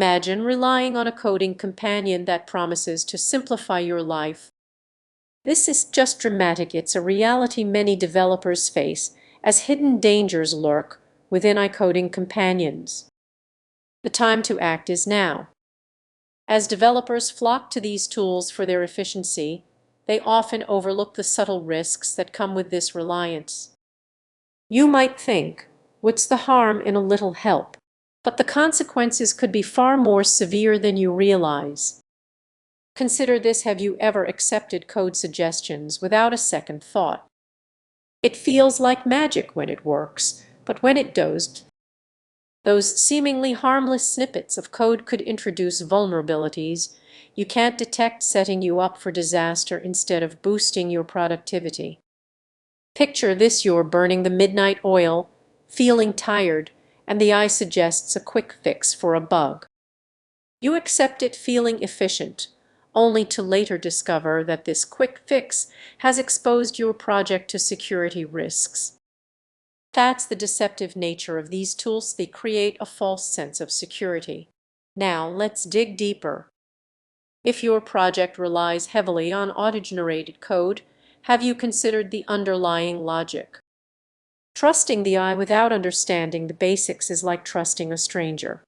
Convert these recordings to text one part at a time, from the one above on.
Imagine relying on a coding companion that promises to simplify your life. This is just dramatic. It's a reality many developers face, as hidden dangers lurk within iCoding companions. The time to act is now. As developers flock to these tools for their efficiency, they often overlook the subtle risks that come with this reliance. You might think, what's the harm in a little help? But the consequences could be far more severe than you realize. Consider this: have you ever accepted code suggestions without a second thought? It feels like magic when it works, but when it doesn't, those seemingly harmless snippets of code could introduce vulnerabilities you can't detect, setting you up for disaster instead of boosting your productivity. Picture this: you're burning the midnight oil, feeling tired, and the eye suggests a quick fix for a bug. You accept it feeling efficient, only to later discover that this quick fix has exposed your project to security risks. That's the deceptive nature of these tools. They create a false sense of security. Now let's dig deeper. If your project relies heavily on auto-generated code, have you considered the underlying logic? Trusting the eye without understanding the basics is like trusting a stranger.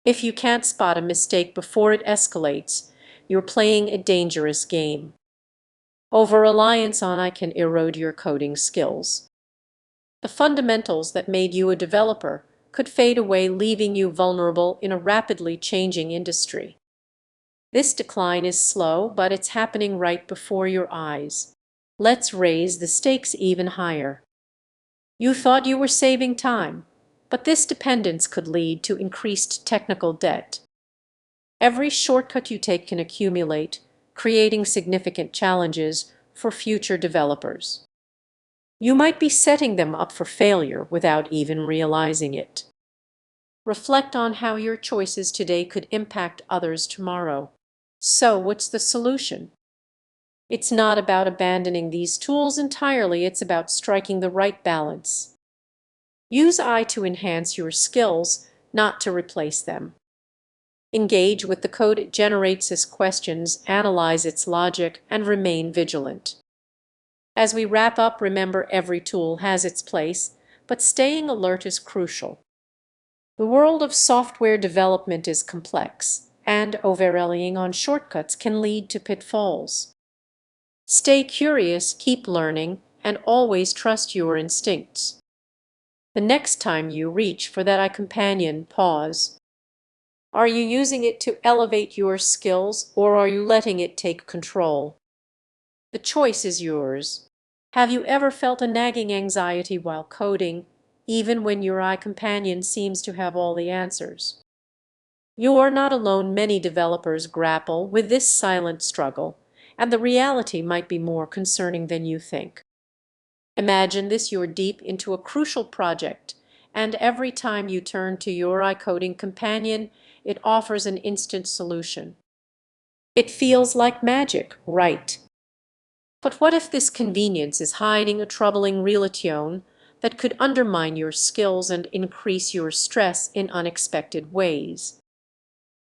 If you can't spot a mistake before it escalates, you're playing a dangerous game. Over-reliance on AI can erode your coding skills. The fundamentals that made you a developer could fade away, leaving you vulnerable in a rapidly changing industry. This decline is slow, but it's happening right before your eyes. Let's raise the stakes even higher. You thought you were saving time, but this dependence could lead to increased technical debt. Every shortcut you take can accumulate, creating significant challenges for future developers. You might be setting them up for failure without even realizing it. Reflect on how your choices today could impact others tomorrow. So, what's the solution? It's not about abandoning these tools entirely, it's about striking the right balance. Use AI to enhance your skills, not to replace them. Engage with the code it generates as questions, analyze its logic, and remain vigilant. As we wrap up, remember every tool has its place, but staying alert is crucial. The world of software development is complex, and over-relying on shortcuts can lead to pitfalls. Stay curious, keep learning, and always trust your instincts. The next time you reach for that iCompanion, pause. Are you using it to elevate your skills, or are you letting it take control? The choice is yours. Have you ever felt a nagging anxiety while coding, even when your iCompanion seems to have all the answers? You are not alone. Many developers grapple with this silent struggle, and the reality might be more concerning than you think. Imagine this: you're deep into a crucial project, and every time you turn to your iCoding companion, it offers an instant solution. It feels like magic, right? But what if this convenience is hiding a troubling relation that could undermine your skills and increase your stress in unexpected ways?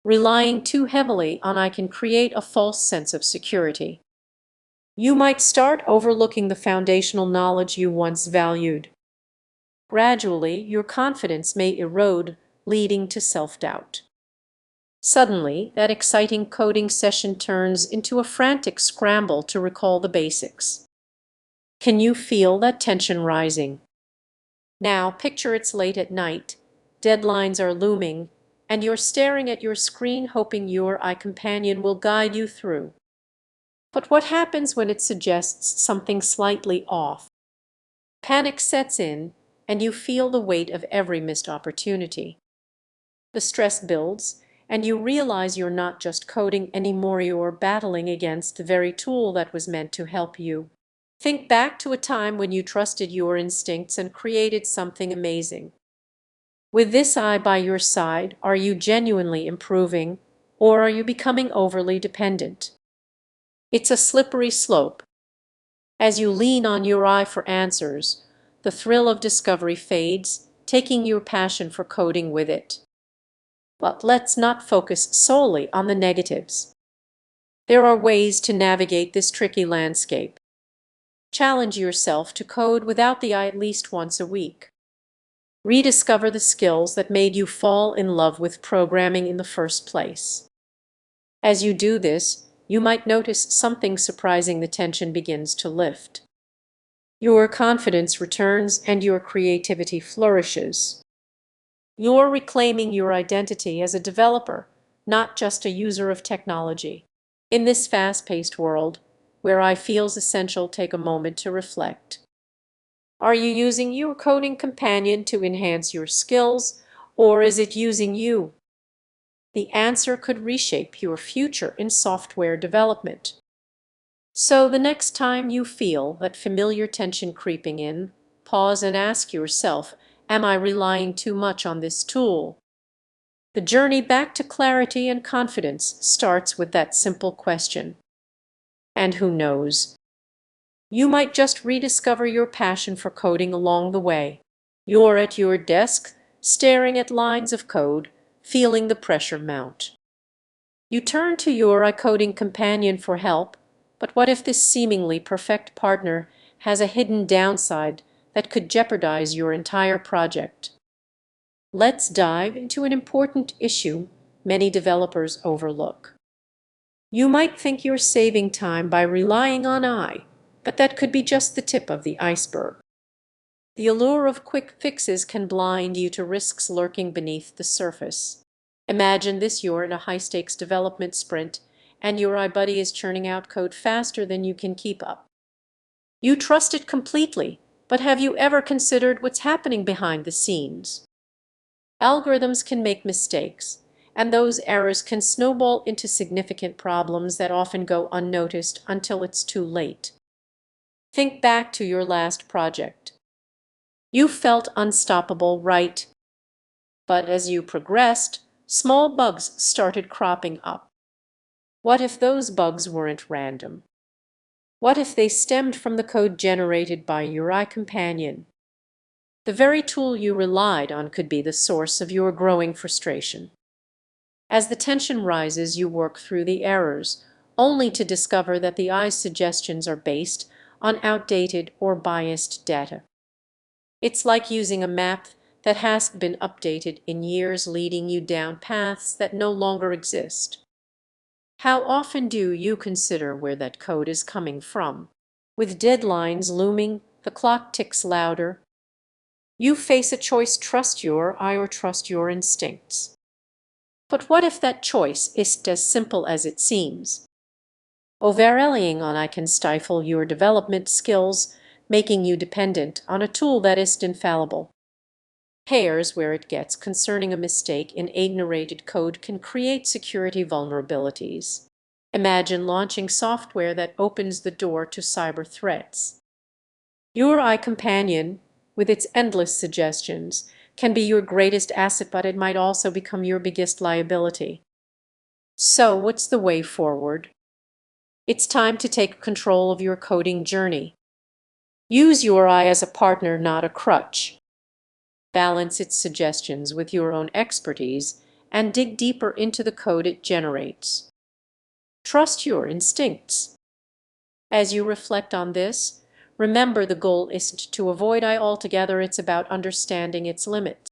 Relying too heavily on AI can create a false sense of security. You might start overlooking the foundational knowledge you once valued. Gradually, your confidence may erode, leading to self-doubt. Suddenly, that exciting coding session turns into a frantic scramble to recall the basics. Can you feel that tension rising? Now, picture it's late at night, deadlines are looming, and you're staring at your screen hoping your iCompanion will guide you through. But what happens when it suggests something slightly off? Panic sets in, and you feel the weight of every missed opportunity. The stress builds, and you realize you're not just coding anymore, you're battling against the very tool that was meant to help you. Think back to a time when you trusted your instincts and created something amazing. With this eye by your side, are you genuinely improving, or are you becoming overly dependent? It's a slippery slope. As you lean on your eye for answers, the thrill of discovery fades, taking your passion for coding with it. But let's not focus solely on the negatives. There are ways to navigate this tricky landscape. Challenge yourself to code without the eye at least once a week. Rediscover the skills that made you fall in love with programming in the first place. As you do this, you might notice something surprising. The tension begins to lift. Your confidence returns and your creativity flourishes. You're reclaiming your identity as a developer, not just a user of technology. In this fast-paced world, where I feels essential, take a moment to reflect. Are you using your coding companion to enhance your skills, or is it using you? The answer could reshape your future in software development. So the next time you feel that familiar tension creeping in, pause and ask yourself, am I relying too much on this tool? The journey back to clarity and confidence starts with that simple question. And who knows? You might just rediscover your passion for coding along the way. You're at your desk, staring at lines of code, feeling the pressure mount. You turn to your iCoding companion for help, but what if this seemingly perfect partner has a hidden downside that could jeopardize your entire project? Let's dive into an important issue many developers overlook. You might think you're saving time by relying on AI, but that could be just the tip of the iceberg. The allure of quick fixes can blind you to risks lurking beneath the surface. Imagine this: you're in a high-stakes development sprint, and your iBuddy is churning out code faster than you can keep up. You trust it completely, but have you ever considered what's happening behind the scenes? Algorithms can make mistakes, and those errors can snowball into significant problems that often go unnoticed until it's too late. Think back to your last project. You felt unstoppable, right? But as you progressed, small bugs started cropping up. What if those bugs weren't random? What if they stemmed from the code generated by your iCompanion? The very tool you relied on could be the source of your growing frustration. As the tension rises, you work through the errors, only to discover that the AI's suggestions are based on outdated or biased data. It's like using a map that hasn't been updated in years, leading you down paths that no longer exist. How often do you consider where that code is coming from? With deadlines looming, the clock ticks louder. You face a choice: trust your eye or trust your instincts. But what if that choice isn't as simple as it seems? Over-relying on AI can stifle your development skills, making you dependent on a tool that isn't infallible. Here's where it gets concerning: a mistake in generated code can create security vulnerabilities. Imagine launching software that opens the door to cyber threats. Your iCompanion, with its endless suggestions, can be your greatest asset, but it might also become your biggest liability. So, what's the way forward? It's time to take control of your coding journey. Use your AI as a partner, not a crutch. Balance its suggestions with your own expertise and dig deeper into the code it generates. Trust your instincts. As you reflect on this, remember the goal isn't to avoid AI altogether, it's about understanding its limits.